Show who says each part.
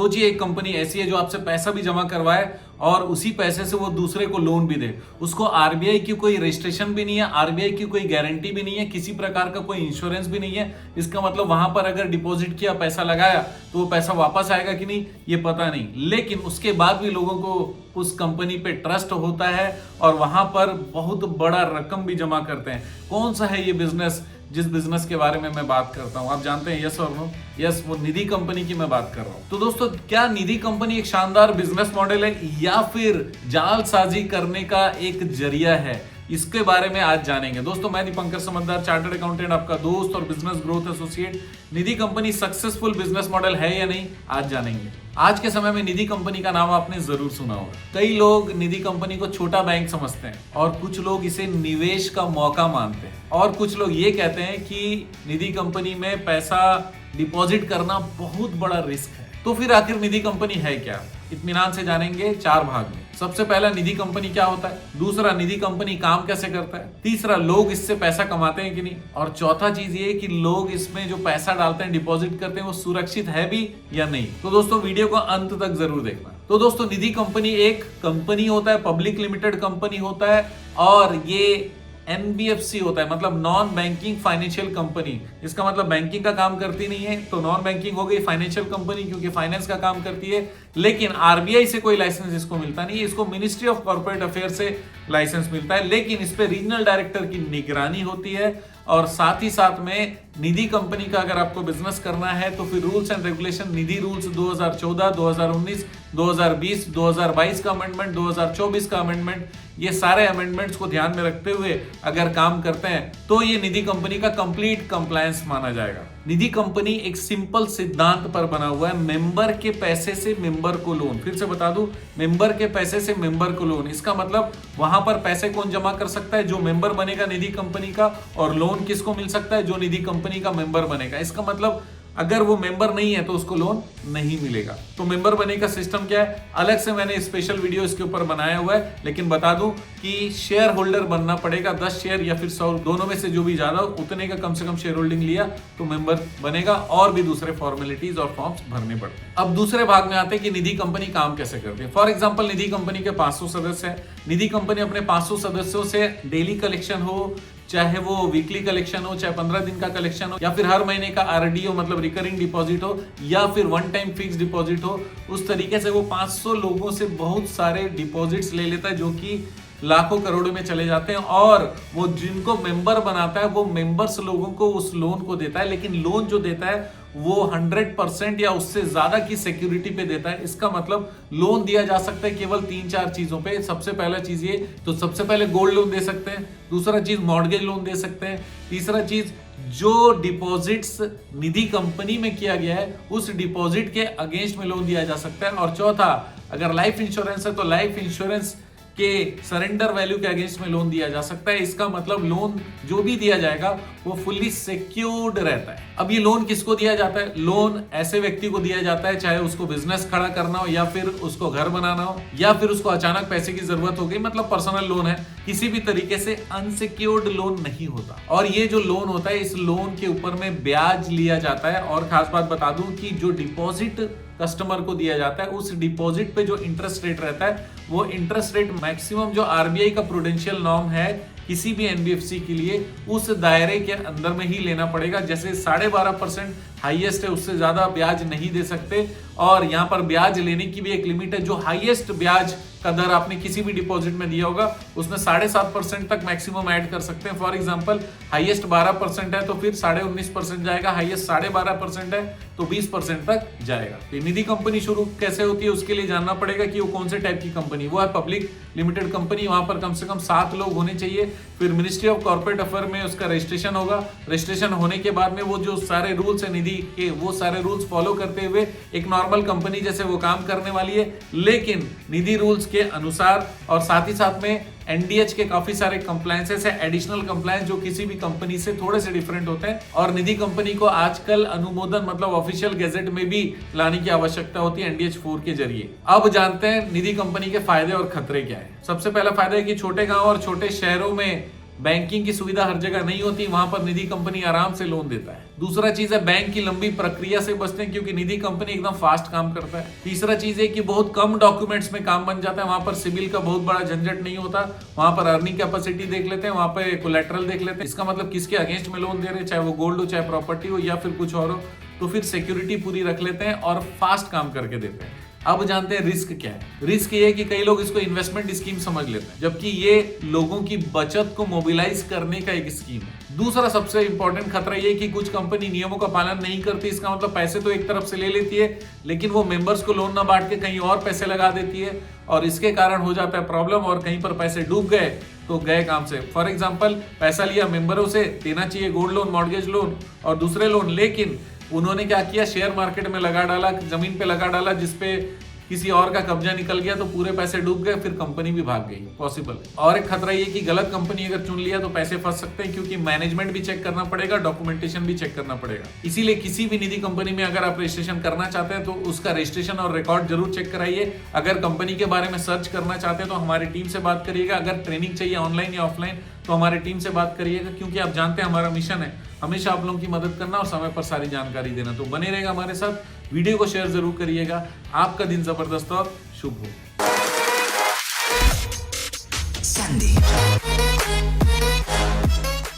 Speaker 1: सोचिए एक कंपनी ऐसी है जो आपसे पैसा भी जमा करवाए और उसी पैसे से वो दूसरे को लोन भी दे। उसको आरबीआई की कोई रजिस्ट्रेशन भी नहीं है, आरबीआई की कोई गारंटी भी नहीं है, किसी प्रकार का कोई इंश्योरेंस भी नहीं है। इसका मतलब वहां पर अगर डिपॉजिट किया, पैसा लगाया तो वो पैसा वापस आएगा कि नहीं ये पता नहीं। लेकिन उसके बाद भी लोगों को उस कंपनी पे ट्रस्ट होता है और वहां पर बहुत बड़ा रकम भी जमा करते हैं। कौन सा है ये बिजनेस जिस बिजनेस के बारे में मैं बात करता हूं? आप जानते हैं, यस और नो? यस, वो निधि कंपनी की मैं बात कर रहा हूं। तो दोस्तों, क्या निधि कंपनी एक शानदार बिजनेस मॉडल है या फिर जालसाजी करने का एक जरिया है? इसके बारे में आज जानेंगे। दोस्तों, मैं दीपंकर समझदार, चार्टर्ड अकाउंटेंट, आपका दोस्त और बिजनेस ग्रोथ एसोसिएट। निधि कंपनी सक्सेसफुल बिजनेस मॉडल है या नहीं, आज जानेंगे। आज के समय में निधि कंपनी का नाम आपने जरूर सुना होगा। कई लोग निधि कंपनी को छोटा बैंक समझते हैं और कुछ लोग इसे निवेश का मौका मानते हैं और कुछ लोग ये कहते हैं कि निधि कंपनी में पैसा डिपॉजिट करना बहुत बड़ा रिस्क है। तो फिर आखिर निधि कंपनी है क्या? इत्मीनान से जानेंगे 4 भाग में। सबसे पहला, निधि कंपनी क्या होता है। दूसरा, निधि कंपनी काम कैसे करता है। तीसरा, लोग इससे पैसा कमाते हैं कि नहीं। और चौथा चीज ये कि लोग इसमें जो पैसा डालते हैं, डिपॉजिट करते हैं, वो सुरक्षित है भी या नहीं। तो दोस्तों, वीडियो को अंत तक जरूर देखना। तो दोस्तों, निधि कंपनी एक कंपनी होता है, पब्लिक लिमिटेड कंपनी होता है और ये एनबीएफसी होता है, मतलब नॉन बैंकिंग फाइनेंशियल कंपनी। इसका मतलब बैंकिंग का काम करती नहीं है तो नॉन बैंकिंग हो गई, फाइनेंशियल कंपनी क्योंकि फाइनेंस का काम करती है। लेकिन आरबीआई से कोई लाइसेंस इसको मिलता नहीं है, इसको मिनिस्ट्री ऑफ कॉर्पोरेट अफेयर से लाइसेंस मिलता है। लेकिन इस पे रीजनल डायरेक्टर की निगरानी होती है और साथ ही साथ में निधि कंपनी का अगर आपको बिजनेस करना है तो फिर rules and regulation, Nidhi rules 2014, 2019, 2020, 2022 का अमेंडमेंट, 2024 का अमेंडमेंट, ये सारे अमेंडमेंट्स को ध्यान में रखते हुए अगर काम करते हैं तो ये निधि कंपनी का कंप्लीट कंप्लायंस माना जाएगा। निधि कंपनी एक सिंपल सिद्धांत पर बना हुआ है, मेंबर के पैसे से मेंबर को लोन। फिर से बता दूं, मेंबर के पैसे से मेंबर को लोन। इसका मतलब वहां पर पैसे कौन जमा कर सकता है? जो मेंबर बनेगा निधि कंपनी का। और लोन किसको मिल सकता है? जो निधि कंपनी का मेंबर बनेगा। इसका मतलब अगर वो मेंबर नहीं है तो उसको लोन नहीं मिलेगा। तो मेंबर बनने का सिस्टम क्या है, अलग से मैंने स्पेशल वीडियो इसके ऊपर बनाया हुआ है। लेकिन बता दूं कि शेयर होल्डर बनना पड़ेगा। 10 शेयर या फिर 100, दोनों में से जो भी ज्यादा उतने का कम से कम शेयर होल्डिंग लिया तो मेंबर बनेगा और भी दूसरे फॉर्मेलिटीज और फॉर्म्स भरने पड़ते हैं। अब दूसरे भाग में आते हैं कि निधि कंपनी काम कैसे करती है। फॉर एग्जाम्पल, निधि कंपनी के 500 सदस्य है। निधि कंपनी अपने 500 सदस्यों से डेली कलेक्शन हो, चाहे वो वीकली कलेक्शन हो, चाहे 15 दिन का कलेक्शन हो, या फिर हर महीने का आरडी हो, मतलब रिकरिंग डिपॉजिट हो, या फिर वन टाइम फिक्स डिपॉजिट हो, उस तरीके से वो 500 लोगों से बहुत सारे डिपॉजिट्स ले लेता है जो कि लाखों करोड़ों में चले जाते हैं। और वो जिनको मेंबर बनाता है वो मेंबर्स लोगों को उस लोन को देता है। लेकिन लोन जो देता है वो 100% या उससे ज्यादा की सिक्योरिटी पे देता है। इसका मतलब लोन दिया जा सकता है केवल 3-4 चीजों पे। सबसे पहला चीज ये, तो सबसे पहले गोल्ड लोन दे सकते हैं। दूसरा चीज मॉर्गेज लोन दे सकते हैं। तीसरा चीज, जो डिपॉजिट्स निधि कंपनी में किया गया है उस डिपॉजिट के अगेंस्ट में लोन दिया जा सकता है। और चौथा, अगर लाइफ इंश्योरेंस है तो लाइफ इंश्योरेंस के सरेंडर वैल्यू के अगेंस्ट में लोन दिया जा सकता है। इसका मतलब लोन जो भी दिया जाएगा वो फुल्ली सिक्योर्ड रहता है। अब ये लोन किसको दिया जाता है? लोन ऐसे व्यक्ति को दिया जाता है, चाहे उसको बिजनेस खड़ा करना हो या फिर उसको घर बनाना हो या फिर उसको अचानक पैसे की जरूरत हो गई, मतलब पर्सनल लोन है। किसी भी तरीके से अनसिक्योर्ड लोन नहीं होता। और ये जो लोन होता है, इस लोन के ऊपर में ब्याज लिया जाता है। और खास बात बता दूं कि जो डिपॉजिट कस्टमर को दिया जाता है उस डिपॉजिट पे जो इंटरेस्ट रेट रहता है वो इंटरेस्ट रेट मैक्सिमम जो आरबीआई का प्रूडेंशियल नॉर्म है किसी भी एनबीएफसी के लिए उस दायरे के अंदर में ही लेना पड़ेगा। जैसे 12.5% हाईएस्ट है, उससे ज्यादा ब्याज नहीं दे सकते। और यहाँ पर ब्याज लेने की भी एक लिमिट है। जो हाईएस्ट ब्याज का दर आपने किसी भी डिपॉजिट में दिया होगा उसमें 7.5% तक मैक्सिमम ऐड कर सकते हैं। फॉर एग्जांपल, हाईएस्ट 12% है तो फिर 19.5% जाएगा, हाईएस्ट 12.5% है तो 20% तक जाएगा। निधि कंपनी शुरू कैसे होती है उसके लिए जानना पड़ेगा कि वो कौन से टाइप की कंपनी। वो है पब्लिक लिमिटेड कंपनी, वहां पर कम से कम 7 लोग होने चाहिए। फिर मिनिस्ट्री ऑफ कॉर्पोरेट अफेयर में उसका रजिस्ट्रेशन होगा। रजिस्ट्रेशन होने के बाद में वो जो सारे रूल्स है निधि के, वो सारे रूल्स फॉलो करते हुए एक नॉर्मल कंपनी जैसे वो काम करने वाली है, लेकिन निधि रूल्स के अनुसार। और साथ ही साथ में एनडीएच के काफी सारे कंप्लायंसेस है, एडिशनल कंप्लायंस जो किसी भी कंपनी से थोड़े से डिफरेंट होते हैं। और निधि कंपनी को आजकल अनुमोदन मतलब ऑफिशियल गैजेट में भी लाने की आवश्यकता होती है एनडीएच 4 के जरिए। अब जानते हैं निधि कंपनी के फायदे और खतरे क्या है। सबसे पहला फायदा है कि छोटे गांव और छोटे शहरों में बैंकिंग की सुविधा हर जगह नहीं होती, वहां पर निधि कंपनी आराम से लोन देता है। दूसरा चीज है बैंक की लंबी प्रक्रिया से बचते हैं क्योंकि निधि कंपनी एकदम फास्ट काम करता है। तीसरा चीज है कि बहुत कम डॉक्यूमेंट्स में काम बन जाता है, वहां पर सिविल का बहुत बड़ा झंझट नहीं होता, वहां पर अर्निंग कैपेसिटी देख लेते हैं, वहां पर कोलेटरल देख लेते हैं, इसका मतलब किसके अगेंस्ट में लोन दे रहे हैं, चाहे वो गोल्ड हो, चाहे प्रॉपर्टी हो या फिर कुछ और हो, तो फिर सिक्योरिटी पूरी रख लेते हैं और फास्ट काम करके देते हैं। अब जानते हैं रिस्क क्या है। रिस्क ये है कि कई लोग इसको इन्वेस्टमेंट स्कीम समझ लेते हैं, जबकि ये लोगों की बचत को मोबिलाइज करने का एक स्कीम है। दूसरा सबसे इंपॉर्टेंट खतरा ये कि कुछ कंपनी नियमों का पालन नहीं करती। इसका मतलब पैसे तो एक तरफ से ले लेती है, लेकिन वो मेंबर्स को लोन ना बांट के कहीं और पैसे लगा देती है और इसके कारण हो जाता है प्रॉब्लम, और कहीं पर पैसे डूब गए तो गए काम से। फॉर एग्जाम्पल, पैसा लिया मेंबरों से, देना चाहिए गोल्ड लोन, मॉर्गेज लोन और दूसरे लोन, लेकिन उन्होंने क्या किया, शेयर मार्केट में लगा डाला, जमीन पे लगा डाला, जिसपे किसी और का कब्जा निकल गया तो पूरे पैसे डूब गए, फिर कंपनी भी भाग गई। पॉसिबल। और एक खतरा ये कि गलत कंपनी अगर चुन लिया तो पैसे फंस सकते हैं, क्योंकि मैनेजमेंट भी चेक करना पड़ेगा, डॉक्यूमेंटेशन भी चेक करना पड़ेगा। इसीलिए किसी भी निधि कंपनी में अगर आप रजिस्ट्रेशन करना चाहते हैं तो उसका रजिस्ट्रेशन और रिकॉर्ड जरूर चेक कराइए। अगर कंपनी के बारे में सर्च करना चाहते हैं तो हमारी टीम से बात करिएगा। अगर ट्रेनिंग चाहिए ऑनलाइन या ऑफलाइन तो हमारी टीम से बात करिएगा, क्योंकि आप जानते हैं हमारा मिशन है हमेशा आप लोगों की मदद करना और समय पर सारी जानकारी देना। तो बने रहेगा हमारे साथ, वीडियो को शेयर जरूर करिएगा। आपका दिन जबरदस्त और शुभ हो।